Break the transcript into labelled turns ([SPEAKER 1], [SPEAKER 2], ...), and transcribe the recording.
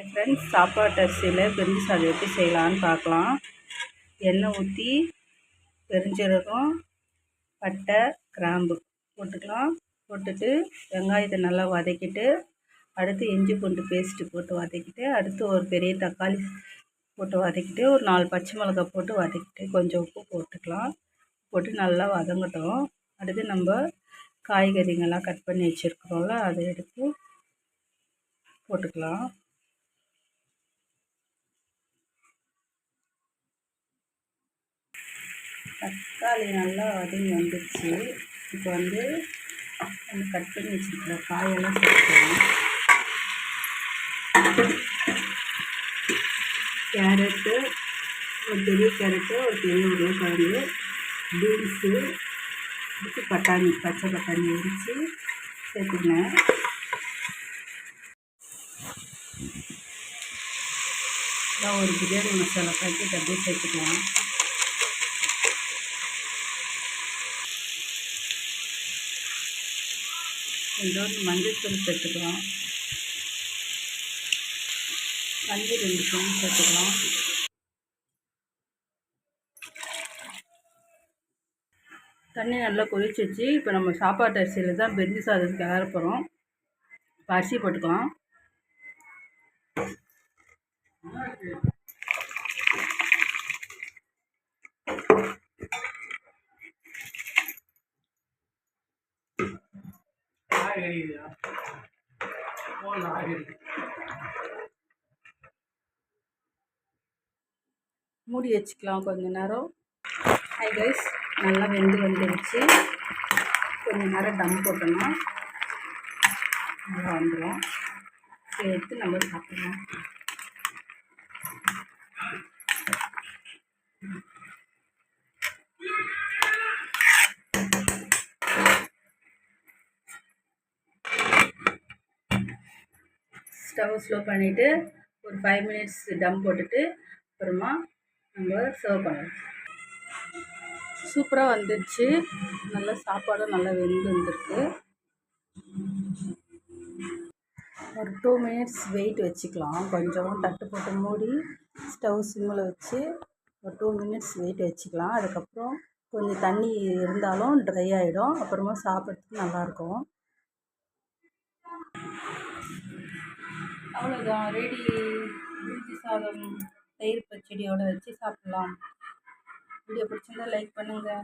[SPEAKER 1] Friends, சாப்பாட்டு அரிசியில் பிரிஞ்சி சாதம் எப்படி செய்யலான்னு பார்க்கலாம். எண்ணெய் ஊற்றி பெருஞ்சீரகம், பட்டை, கிராம்பு போட்டுக்கலாம். போட்டுட்டு வெங்காயத்தை நல்லா வதக்கிட்டு, அடுத்து இஞ்சி பூண்டு பேஸ்ட்டு போட்டு வதக்கிட்டு, அடுத்து ஒரு பெரிய தக்காளி போட்டு வதக்கிட்டு, ஒரு 4 பச்சை மிளகாய் போட்டு வதக்கிட்டு, கொஞ்சம் உப்பு போட்டுக்கலாம். போட்டு நல்லா வதங்கட்டும். அடுத்து நம்ம காய்கறிங்கெல்லாம் கட் பண்ணி வச்சுருக்குறோம்ல, அதை எடுத்து போட்டுக்கலாம். தக்காளி நல்லா வதங்கி வந்துடுச்சு. இப்போ நம்ம கட் பண்ணி வச்சுருக்கிற காயெல்லாம் சேர்த்துக்கலாம். கேரட்டு, ஒரு பெரிய கேரட்டு, ஒரு பெரிய உருளைக்கிழங்கு, பீன்ஸு, அடுத்து பட்டாணி, பச்சை பட்டாணி உரித்து சேர்த்துக்கினேன். ஒரு பிரியாணி மசாலா பாக்கெட் அப்படியே சேர்த்துக்கலாம். கொஞ்சோண்டு மஞ்சள்தூள் சேர்த்துக்கலாம். தண்ணி 2 ஸ்பூன் சேர்த்துக்கலாம். தண்ணி நல்லா கொதிச்சிச்சு. இப்போ நம்ம சாப்பாட்டு அரிசியில் தான் பிரிஞ்சி சாதம் கிளற போகிறோம். இப்போ அரிசி போட்டுக்கலாம். மூடி வச்சுக்கலாம் கொஞ்ச நேரம். ஹை கைஸ், நல்லா வெந்து வந்துடுச்சு. கொஞ்ச நேரம் தம் போட்டோம்னா நல்லா வந்துடும். எடுத்து நம்ம சாப்பிடலாம். ஸ்டவ் ஸ்லோ பண்ணிவிட்டு ஒரு 5 மினிட்ஸ் டம் போட்டுட்டு அப்புறமா நம்ம சர்வ் பண்ணலாம். சூப்பராக வந்துடுச்சு. நல்லா சாப்பாடும் நல்லா வெந்து வந்துருக்கு. ஒரு 2 மினிட்ஸ் வெயிட் வச்சுக்கலாம். கொஞ்சம் தட்டு போட்டு மூடி ஸ்டவ் சிம்மில் வச்சு ஒரு 2 மினிட்ஸ் வெயிட் வச்சுக்கலாம். அதுக்கப்புறம் கொஞ்சம் தண்ணி இருந்தாலும் ட்ரை ஆகிடும். அப்புறமா சாப்பிட்றதுக்கு நல்லாயிருக்கும். அவ்வளோதான், ரெடி. பிரிஞ்சி சாதம் தயிர் பச்சடியோடு வச்சு சாப்பிட்லாம். வீடியோ பிடிச்சிருந்தா லைக் பண்ணுங்கள்.